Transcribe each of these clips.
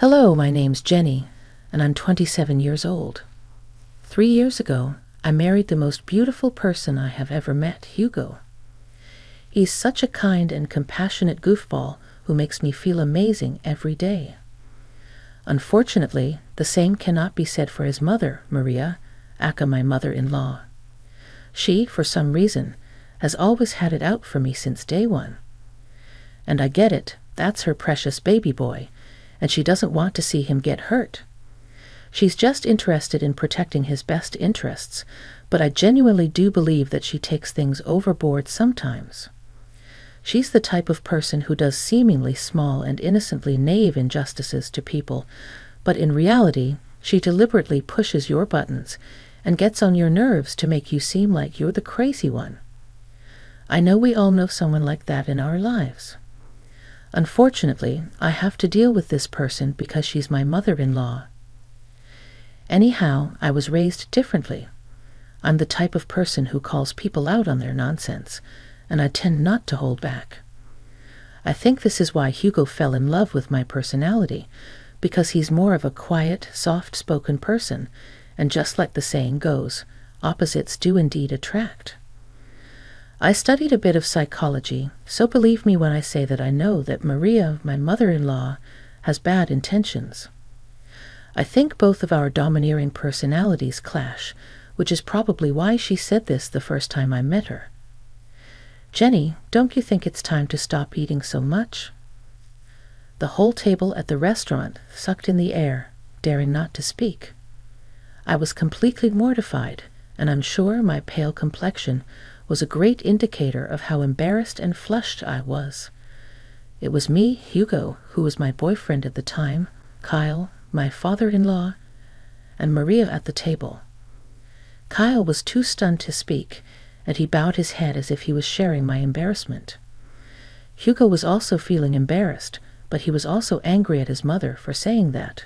Hello, my name's Jenny, and I'm 27 years old. 3 years ago, I married the most beautiful person I have ever met, Hugo. He's such a kind and compassionate goofball who makes me feel amazing every day. Unfortunately, the same cannot be said for his mother, Maria, aka my mother-in-law. She, for some reason, has always had it out for me since day one. And I get it, that's her precious baby boy, and she doesn't want to see him get hurt. She's just interested in protecting his best interests, but I genuinely do believe that she takes things overboard sometimes. She's the type of person who does seemingly small and innocently naive injustices to people, but in reality, she deliberately pushes your buttons and gets on your nerves to make you seem like you're the crazy one. I know we all know someone like that in our lives. Unfortunately, I have to deal with this person because she's my mother-in-law. Anyhow, I was raised differently. I'm the type of person who calls people out on their nonsense, and I tend not to hold back. I think this is why Hugo fell in love with my personality, because he's more of a quiet, soft-spoken person, and just like the saying goes, opposites do indeed attract. I studied a bit of psychology, so believe me when I say that I know that Maria, my mother-in-law, has bad intentions. I think both of our domineering personalities clash, which is probably why she said this the first time I met her. Jenny, don't you think it's time to stop eating so much? The whole table at the restaurant sucked in the air, daring not to speak. I was completely mortified, and I'm sure my pale complexion was a great indicator of how embarrassed and flushed I was. It was me, Hugo, who was my boyfriend at the time, Kyle, my father-in-law, and Maria at the table. Kyle was too stunned to speak, and he bowed his head as if he was sharing my embarrassment. Hugo was also feeling embarrassed, but he was also angry at his mother for saying that.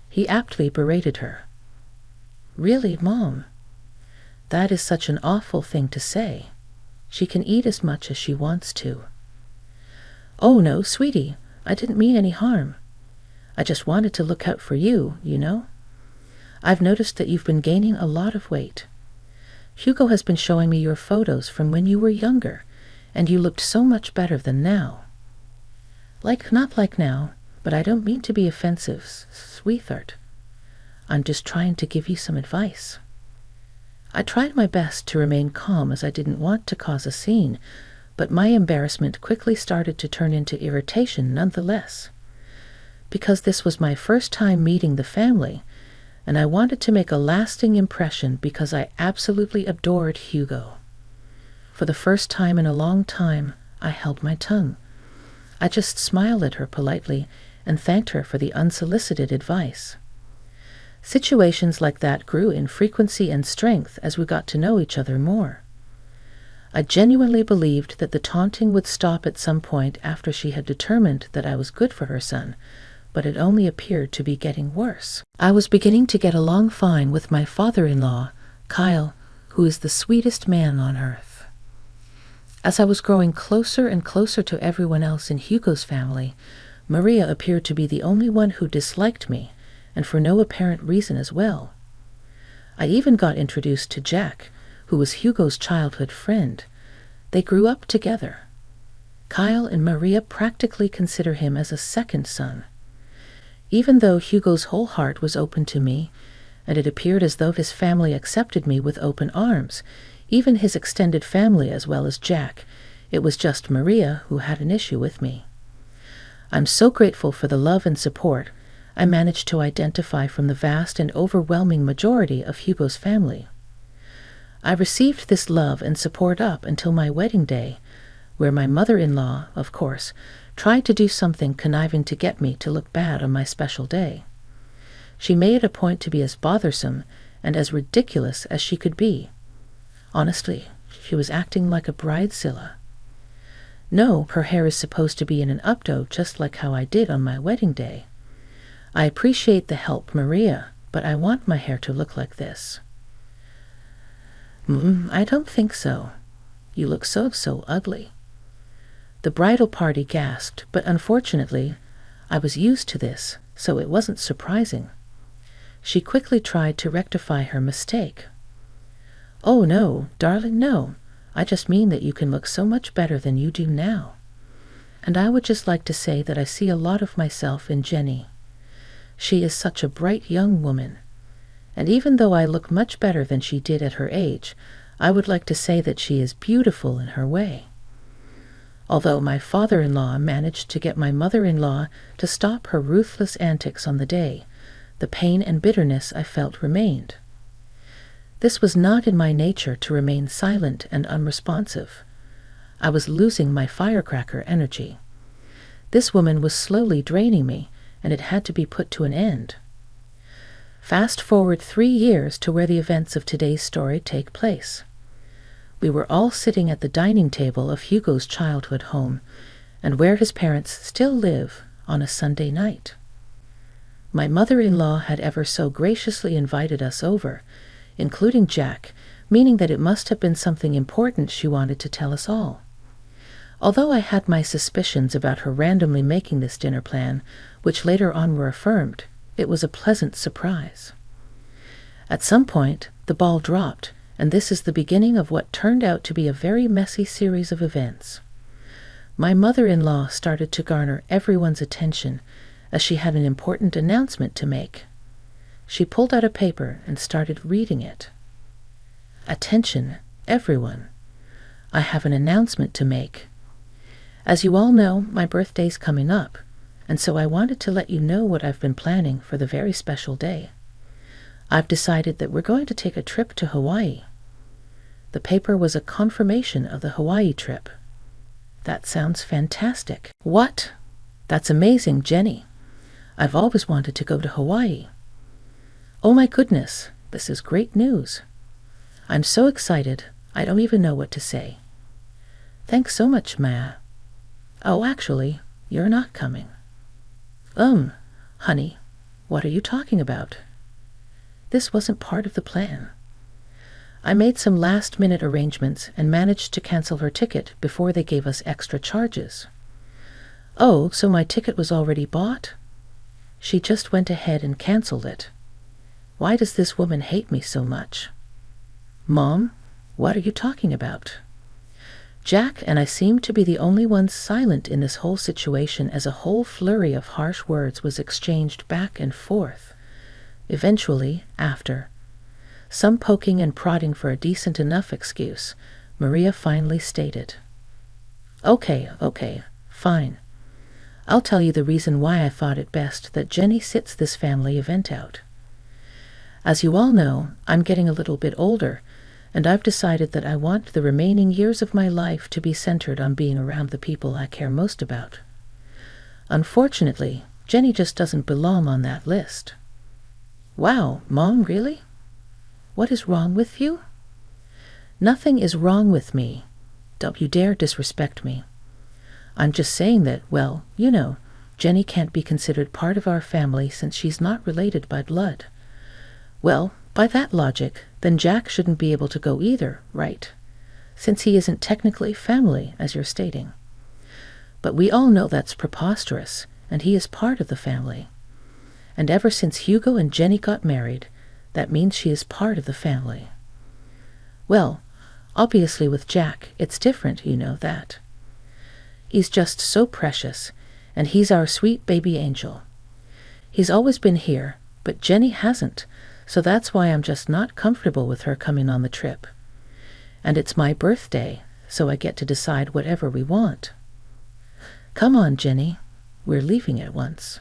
He aptly berated her. "Really, Mom? That is such an awful thing to say. She can eat as much as she wants to." "Oh, no, sweetie, I didn't mean any harm. I just wanted to look out for you, you know. I've noticed that you've been gaining a lot of weight. Hugo has been showing me your photos from when you were younger, and you looked so much better than now." Not like now, but I don't mean to be offensive, sweetheart. I'm just trying to give you some advice. I tried my best to remain calm as I didn't want to cause a scene, but my embarrassment quickly started to turn into irritation nonetheless. Because this was my first time meeting the family, and I wanted to make a lasting impression because I absolutely adored Hugo. For the first time in a long time, I held my tongue. I just smiled at her politely and thanked her for the unsolicited advice. Situations like that grew in frequency and strength as we got to know each other more. I genuinely believed that the taunting would stop at some point after she had determined that I was good for her son, but it only appeared to be getting worse. I was beginning to get along fine with my father-in-law, Kyle, who is the sweetest man on earth. As I was growing closer and closer to everyone else in Hugo's family, Maria appeared to be the only one who disliked me, and for no apparent reason as well. I even got introduced to Jack, who was Hugo's childhood friend. They grew up together. Kyle and Maria practically consider him as a second son. Even though Hugo's whole heart was open to me, and it appeared as though his family accepted me with open arms, even his extended family as well as Jack, it was just Maria who had an issue with me. I'm so grateful for the love and support I managed to identify from the vast and overwhelming majority of Hugo's family. I received this love and support up until my wedding day, where my mother-in-law, of course, tried to do something conniving to get me to look bad on my special day. She made it a point to be as bothersome and as ridiculous as she could be. Honestly, she was acting like a bridezilla. No, her hair is supposed to be in an updo just like how I did on my wedding day. I appreciate the help, Maria, but I want my hair to look like this. I don't think so. You look so ugly." The bridal party gasped, but unfortunately, I was used to this, so it wasn't surprising. She quickly tried to rectify her mistake. "Oh, no, darling, no. I just mean that you can look so much better than you do now. And I would just like to say that I see a lot of myself in Jenny. She is such a bright young woman. And even though I look much better than she did at her age, I would like to say that she is beautiful in her way." Although my father-in-law managed to get my mother-in-law to stop her ruthless antics on the day, the pain and bitterness I felt remained. This was not in my nature to remain silent and unresponsive. I was losing my firecracker energy. This woman was slowly draining me, and it had to be put to an end. Fast forward 3 years to where the events of today's story take place. We were all sitting at the dining table of Hugo's childhood home, and where his parents still live, on a Sunday night. My mother-in-law had ever so graciously invited us over, including Jack, meaning that it must have been something important she wanted to tell us all. Although I had my suspicions about her randomly making this dinner plan, which later on were affirmed, it was a pleasant surprise. At some point, the ball dropped, and this is the beginning of what turned out to be a very messy series of events. My mother-in-law started to garner everyone's attention, as she had an important announcement to make. She pulled out a paper and started reading it. "Attention, everyone. I have an announcement to make. As you all know, my birthday's coming up, and so I wanted to let you know what I've been planning for the very special day. I've decided that we're going to take a trip to Hawaii." The paper was a confirmation of the Hawaii trip. "That sounds fantastic." "What? That's amazing, Jenny. I've always wanted to go to Hawaii." "Oh my goodness, this is great news. I'm so excited, I don't even know what to say." "Thanks so much, Ma." "Oh, actually, you're not coming." Honey, what are you talking about?" "This wasn't part of the plan. I made some last-minute arrangements and managed to cancel her ticket before they gave us extra charges." "Oh, so my ticket was already bought?" "She just went ahead and canceled it. Why does this woman hate me so much?" "Mom, what are you talking about?" Jack and I seemed to be the only ones silent in this whole situation as a whole flurry of harsh words was exchanged back and forth. Eventually, after some poking and prodding for a decent enough excuse, Maria finally stated, Okay, fine. I'll tell you the reason why I thought it best that Jenny sits this family event out. As you all know, I'm getting a little bit older, and I've decided that I want the remaining years of my life to be centered on being around the people I care most about. Unfortunately, Jenny just doesn't belong on that list." "Wow, Mom, really? What is wrong with you?" "Nothing is wrong with me. Don't you dare disrespect me. I'm just saying that, well, you know, Jenny can't be considered part of our family since she's not related by blood. Well, by that logic, then Jack shouldn't be able to go either, right? Since he isn't technically family, as you're stating. But we all know that's preposterous, and he is part of the family. And ever since Hugo and Jenny got married, that means she is part of the family. Well, obviously with Jack, it's different, you know that. He's just so precious, and he's our sweet baby angel. He's always been here, but Jenny hasn't, so that's why I'm just not comfortable with her coming on the trip. And it's my birthday, so I get to decide whatever we want." "Come on, Jenny. We're leaving at once."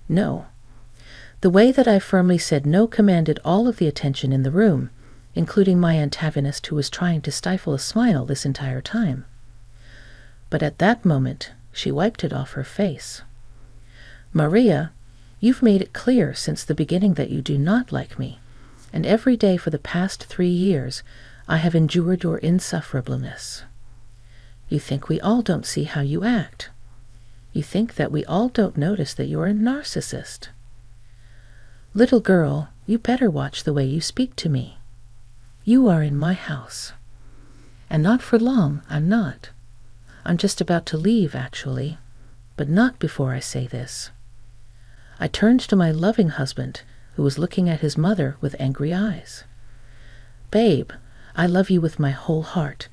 "No." The way that I firmly said no commanded all of the attention in the room, including my antagonist who was trying to stifle a smile this entire time. But at that moment, she wiped it off her face. "Maria, you've made it clear since the beginning that you do not like me, and every day for the past 3 years I have endured your insufferableness. You think we all don't see how you act. You think that we all don't notice that you're a narcissist. Little girl, you better watch the way you speak to me. You are in my house. And not for long, I'm not. I'm just about to leave, actually. but not before I say this. I turned to my loving husband, who was looking at his mother with angry eyes. Babe, I love you with my whole heart,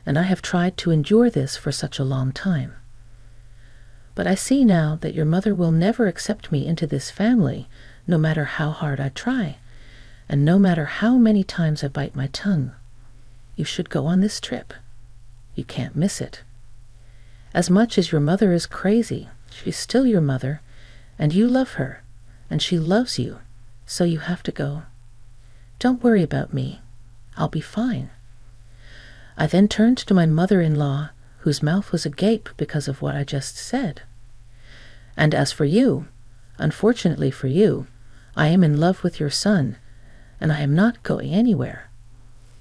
and I have tried to endure this for such a long time. But I see now that your mother will never accept me into this family, no matter how hard I try, and no matter how many times I bite my tongue. You should go on this trip. You can't miss it. As much as your mother is crazy, she's still your mother, and you love her, and she loves you, so you have to go. Don't worry about me. I'll be fine. I then turned to my mother-in-law, whose mouth was agape because of what I just said. And as for you, unfortunately for you, I am in love with your son, and I am not going anywhere.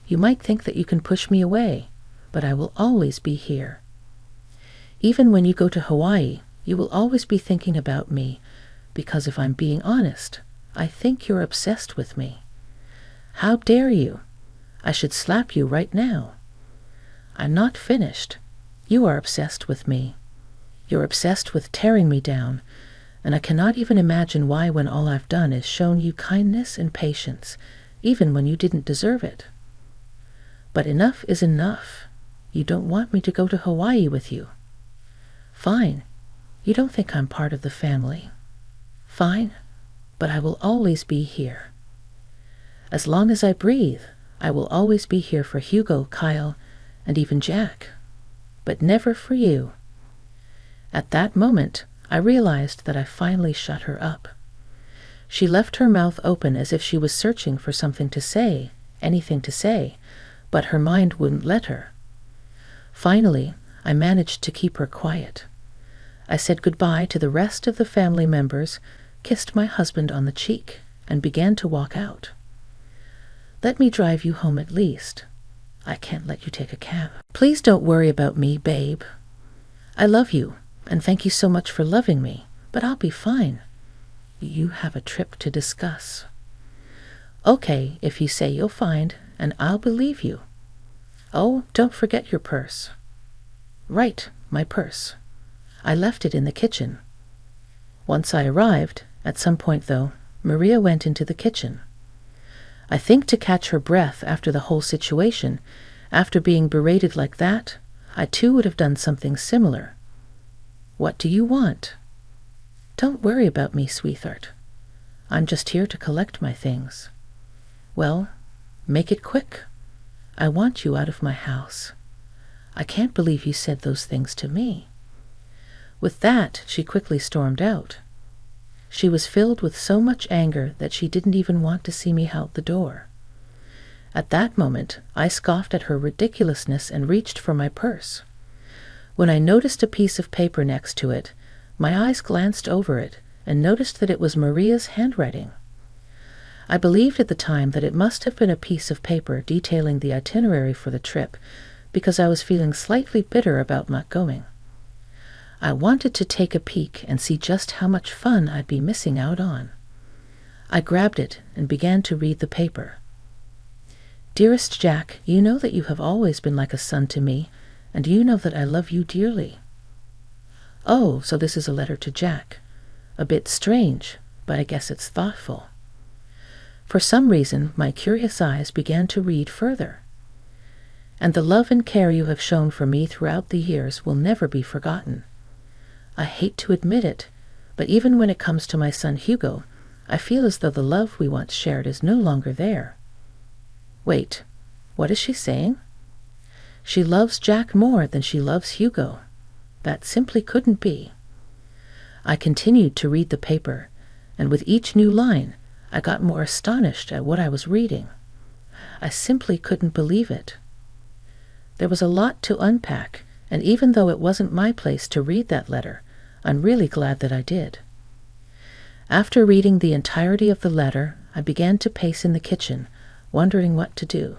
You might think that you can push me away, but I will always be here. Even when you go to Hawaii, you will always be thinking about me, because if I'm being honest, I think you're obsessed with me. How dare you? I should slap you right now. I'm not finished. You are obsessed with me. You're obsessed with tearing me down, and I cannot even imagine why when all I've done is shown you kindness and patience, even when you didn't deserve it. But enough is enough. You don't want me to go to Hawaii with you. Fine. You don't think I'm part of the family. Fine. But I will always be here. As long as I breathe, I will always be here for Hugo, Kyle, and even Jack. But never for you. At that moment, I realized that I finally shut her up. She left her mouth open as if she was searching for something to say, anything to say, but her mind wouldn't let her. Finally, I managed to keep her quiet. I said goodbye to the rest of the family members, kissed my husband on the cheek, and began to walk out. Let me drive you home at least. I can't let you take a cab. Please don't worry about me, babe. I love you, and thank you so much for loving me, but I'll be fine. You have a trip to discuss. Okay, if you say you'll find, and I'll believe you. Oh, don't forget your purse. Right, my purse. I left it in the kitchen. Once I arrived, at some point though, Maria went into the kitchen. I think to catch her breath after the whole situation, after being berated like that, I too would have done something similar. What do you want? Don't worry about me, sweetheart. I'm just here to collect my things. Well, make it quick. I want you out of my house. I can't believe you said those things to me. With that, she quickly stormed out. She was filled with so much anger that she didn't even want to see me out the door. At that moment, I scoffed at her ridiculousness and reached for my purse. When I noticed a piece of paper next to it, my eyes glanced over it and noticed that it was Maria's handwriting. I believed at the time that it must have been a piece of paper detailing the itinerary for the trip, because I was feeling slightly bitter about not going. I wanted to take a peek and see just how much fun I'd be missing out on. I grabbed it and began to read the paper. Dearest Jack, you know that you have always been like a son to me, and you know that I love you dearly. Oh, so this is a letter to Jack. A bit strange, but I guess it's thoughtful. For some reason, my curious eyes began to read further. And the love and care you have shown for me throughout the years will never be forgotten. I hate to admit it, but even when it comes to my son Hugo, I feel as though the love we once shared is no longer there. Wait, what is she saying? She loves Jack more than she loves Hugo. That simply couldn't be. I continued to read the paper, and with each new line, I got more astonished at what I was reading. I simply couldn't believe it. There was a lot to unpack, and even though it wasn't my place to read that letter, I'm really glad that I did. After reading the entirety of the letter, I began to pace in the kitchen, wondering what to do.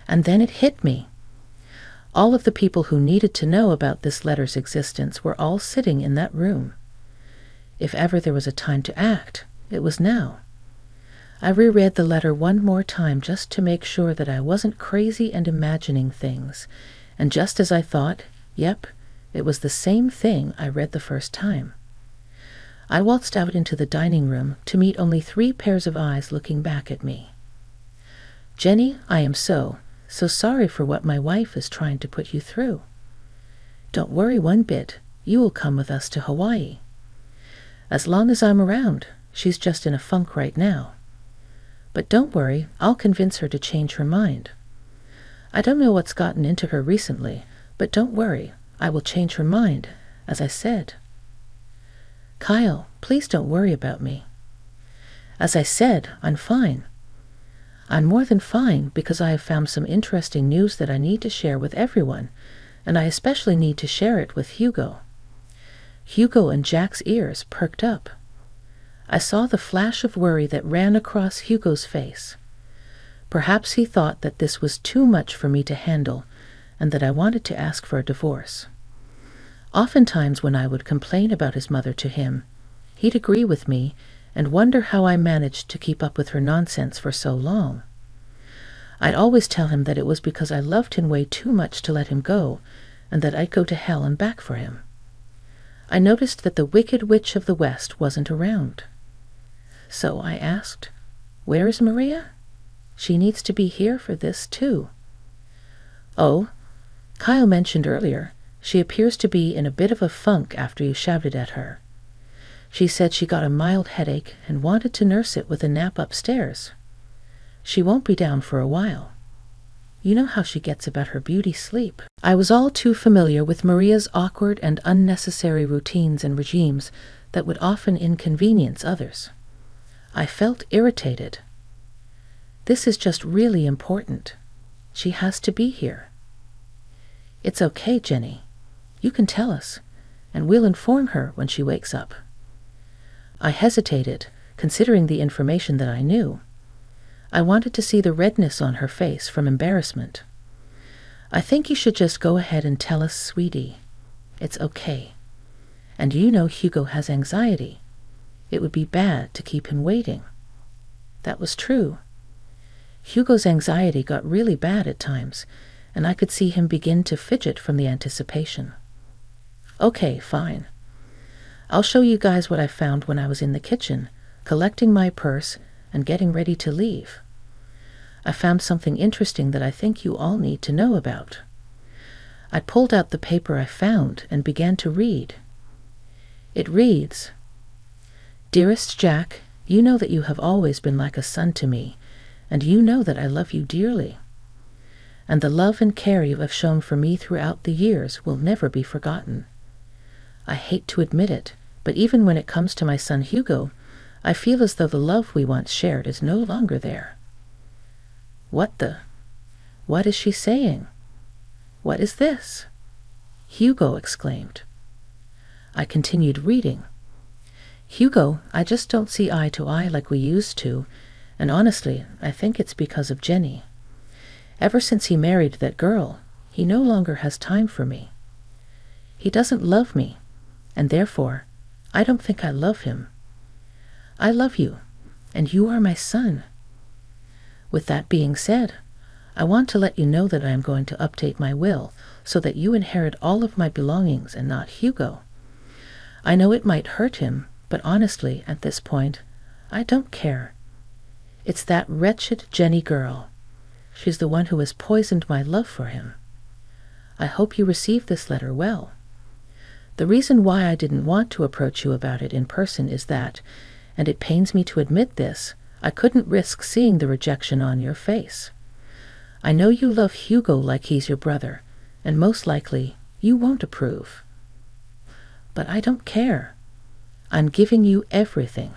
And then it hit me. All of the people who needed to know about this letter's existence were all sitting in that room. If ever there was a time to act, it was now. I reread the letter one more time just to make sure that I wasn't crazy and imagining things, and just as I thought, yep, It was the same thing I read the first time. I waltzed out into the dining room to meet only 3 pairs of eyes looking back at me. "Jenny, I am so sorry for what my wife is trying to put you through. Don't worry one bit. You will come with us to Hawaii. As long as I'm around. She's just in a funk right now. But don't worry, I'll convince her to change her mind. I don't know what's gotten into her recently, but don't worry, I will change her mind, as I said." "Kyle, please don't worry about me. As I said, I'm fine. I'm more than fine because I have found some interesting news that I need to share with everyone, and I especially need to share it with Hugo." Hugo and Jack's ears perked up. I saw the flash of worry that ran across Hugo's face. Perhaps he thought that this was too much for me to handle and that I wanted to ask for a divorce. Oftentimes when I would complain about his mother to him, he'd agree with me and wonder how I managed to keep up with her nonsense for so long. I'd always tell him that it was because I loved him way too much to let him go, and that I'd go to hell and back for him. I noticed that the Wicked Witch of the West wasn't around. So I asked, "Where is Maria? She needs to be here for this too." "Oh, Kyle mentioned earlier, she appears to be in a bit of a funk after you shouted at her. She said she got a mild headache and wanted to nurse it with a nap upstairs. She won't be down for a while. You know how she gets about her beauty sleep." I was all too familiar with Maria's awkward and unnecessary routines and regimes that would often inconvenience others. I felt irritated. This is just really important. She has to be here. "It's okay, Jenny. You can tell us, and we'll inform her when she wakes up." I hesitated, considering the information that I knew. I wanted to see the redness on her face from embarrassment. "I think you should just go ahead and tell us, sweetie. It's okay. And you know Hugo has anxiety. It would be bad to keep him waiting." That was true. Hugo's anxiety got really bad at times, and I could see him begin to fidget from the anticipation. "Okay, fine. I'll show you guys what I found when I was in the kitchen, collecting my purse and getting ready to leave. I found something interesting that I think you all need to know about." I pulled out the paper I found and began to read. It reads, "Dearest Jack, you know that you have always been like a son to me, and you know that I love you dearly. And the love and care you have shown for me throughout the years will never be forgotten. I hate to admit it, but even when it comes to my son Hugo, I feel as though the love we once shared is no longer there." What is she saying? What is this?" Hugo exclaimed. I continued reading. "Hugo, I just don't see eye to eye like we used to, and honestly, I think it's because of Jenny. Ever since he married that girl, he no longer has time for me. He doesn't love me, and therefore, I don't think I love him. I love you, and you are my son. With that being said, I want to let you know that I am going to update my will so that you inherit all of my belongings and not Hugo. I know it might hurt him, but honestly, at this point, I don't care. It's that wretched Jenny girl. She's the one who has poisoned my love for him. I hope you receive this letter well. The reason why I didn't want to approach you about it in person is that, and it pains me to admit this, I couldn't risk seeing the rejection on your face. I know you love Hugo like he's your brother, and most likely you won't approve. But I don't care. I'm giving you everything.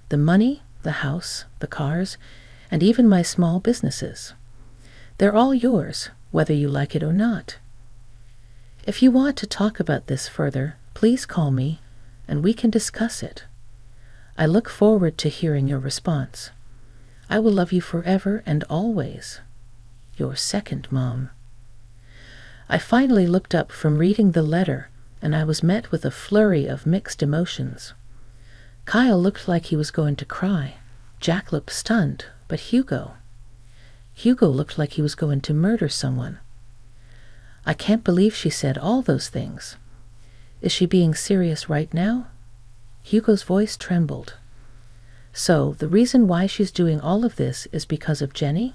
The money, the house, the cars, and even my small businesses. They're all yours, whether you like it or not. If you want to talk about this further, please call me, and we can discuss it. I look forward to hearing your response. I will love you forever and always. Your second mom." I finally looked up from reading the letter, and I was met with a flurry of mixed emotions. Kyle looked like he was going to cry. Jack looked stunned, but Hugo looked like he was going to murder someone. I can't believe she said all those things. Is she being serious right now? Hugo's voice trembled. So, the reason why she's doing all of this is because of Jenny?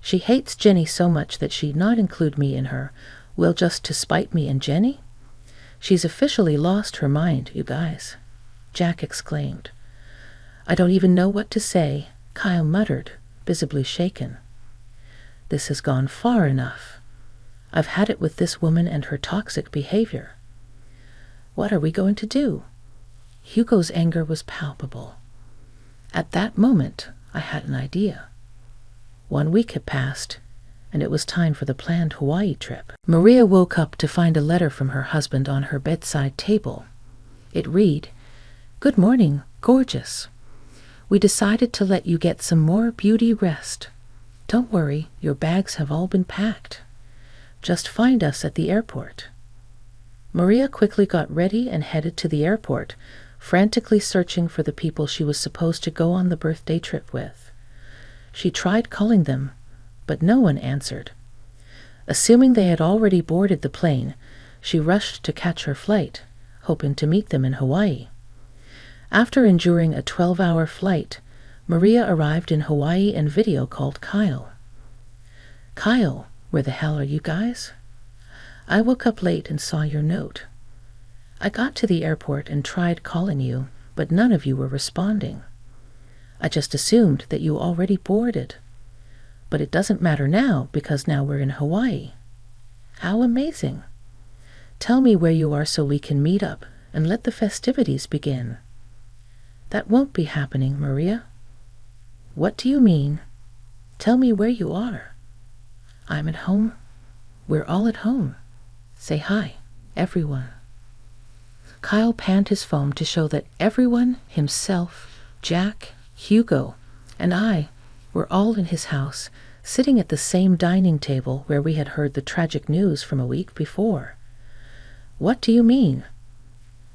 She hates Jenny so much that she'd not include me in her will just to spite me and Jenny? She's officially lost her mind, you guys, Jack exclaimed. I don't even know what to say, Kyle muttered, visibly shaken. This has gone far enough. I've had it with this woman and her toxic behavior. What are we going to do? Hugo's anger was palpable. At that moment, I had an idea. 1 week had passed, and it was time for the planned Hawaii trip. Maria woke up to find a letter from her husband on her bedside table. It read, Good morning, gorgeous. We decided to let you get some more beauty rest. Don't worry, your bags have all been packed. Just find us at the airport. Maria quickly got ready and headed to the airport, frantically searching for the people she was supposed to go on the birthday trip with. She tried calling them, but no one answered. Assuming they had already boarded the plane, she rushed to catch her flight, hoping to meet them in Hawaii. After enduring a 12-hour flight, Maria arrived in Hawaii and video called Kyle. Kyle, where the hell are you guys? I woke up late and saw your note. I got to the airport and tried calling you, but none of you were responding. I just assumed that you already boarded. But it doesn't matter now because now we're in Hawaii. How amazing. Tell me where you are so we can meet up and let the festivities begin. That won't be happening, Maria. What do you mean? Tell me where you are. I'm at home. We're all at home. Say hi, everyone. Kyle panned his phone to show that everyone, himself, Jack, Hugo, and I, were all in his house, sitting at the same dining table where we had heard the tragic news from a week before. What do you mean?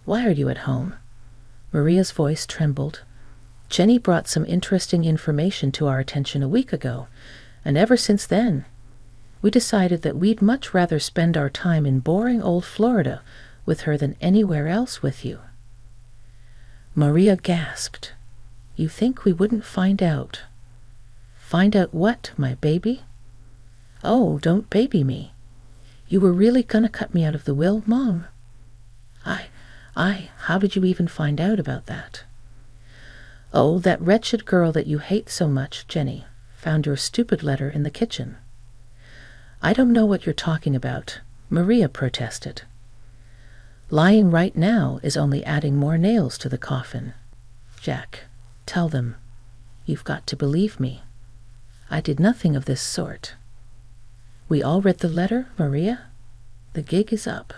Why are you at home? Maria's voice trembled. Jenny brought some interesting information to our attention a week ago, and ever since then, we decided that we'd much rather spend our time in boring old Florida with her than anywhere else with you. Maria gasped. You think we wouldn't find out? Find out what, my baby? Oh, don't baby me. You were really gonna cut me out of the will, Mom? How did you even find out about that? Oh, that wretched girl that you hate so much, Jenny, found your stupid letter in the kitchen. I don't know what you're talking about, Maria protested. Lying right now is only adding more nails to the coffin. Jack, tell them. You've got to believe me. I did nothing of this sort. We all read the letter, Maria. The gig is up.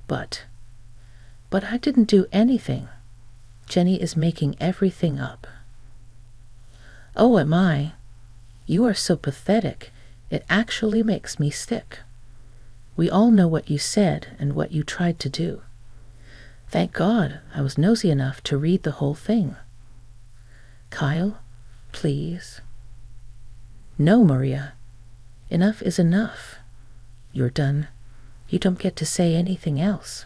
But I didn't do anything. Jenny is making everything up. Oh, am I? You are so pathetic. It actually makes me sick. We all know what you said and what you tried to do. Thank God I was nosy enough to read the whole thing. Kyle, please. No, Maria. Enough is enough. You're done. You don't get to say anything else.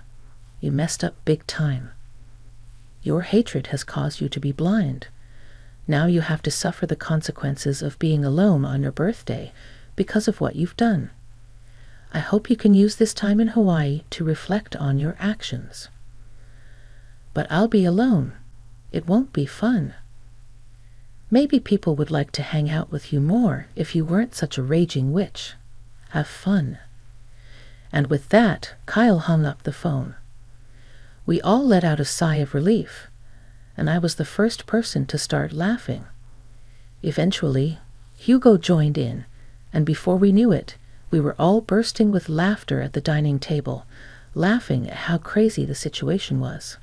You messed up big time. Your hatred has caused you to be blind. Now you have to suffer the consequences of being alone on your birthday because of what you've done. I hope you can use this time in Hawaii to reflect on your actions. But I'll be alone. It won't be fun. Maybe people would like to hang out with you more if you weren't such a raging witch. Have fun. And with that, Kyle hung up the phone. We all let out a sigh of relief, and I was the first person to start laughing. Eventually, Hugo joined in, and before we knew it, we were all bursting with laughter at the dining table, laughing at how crazy the situation was.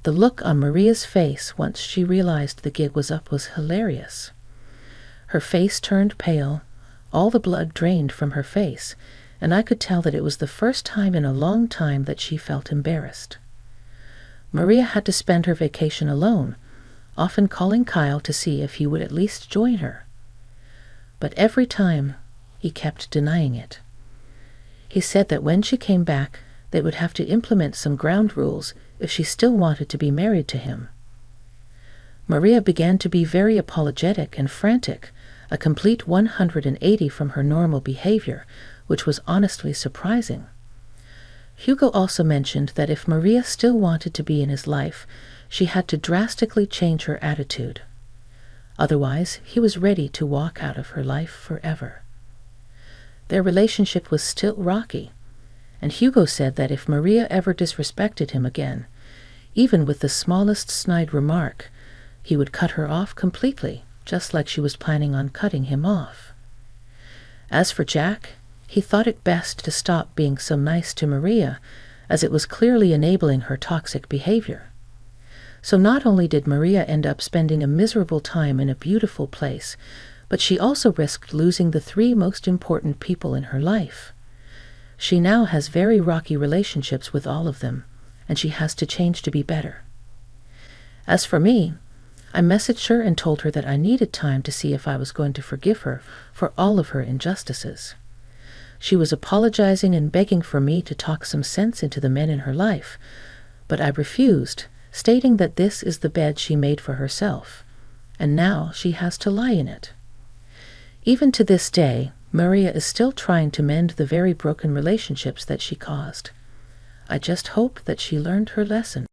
The look on Maria's face once she realized the gig was up was hilarious. Her face turned pale, all the blood drained from her face, and I could tell that it was the first time in a long time that she felt embarrassed. Maria had to spend her vacation alone, often calling Kyle to see if he would at least join her. But every time, he kept denying it. He said that when she came back, they would have to implement some ground rules if she still wanted to be married to him. Maria began to be very apologetic and frantic, a complete 180 from her normal behavior, which was honestly surprising. Hugo also mentioned that if Maria still wanted to be in his life, she had to drastically change her attitude. Otherwise, he was ready to walk out of her life forever. Their relationship was still rocky, and Hugo said that if Maria ever disrespected him again, even with the smallest snide remark, he would cut her off completely, just like she was planning on cutting him off. As for Jack, he thought it best to stop being so nice to Maria, as it was clearly enabling her toxic behavior. So not only did Maria end up spending a miserable time in a beautiful place, but she also risked losing the 3 most important people in her life. She now has very rocky relationships with all of them, and she has to change to be better. As for me, I messaged her and told her that I needed time to see if I was going to forgive her for all of her injustices. She was apologizing and begging for me to talk some sense into the men in her life, but I refused, stating that this is the bed she made for herself, and now she has to lie in it. Even to this day, Maria is still trying to mend the very broken relationships that she caused. I just hope that she learned her lesson.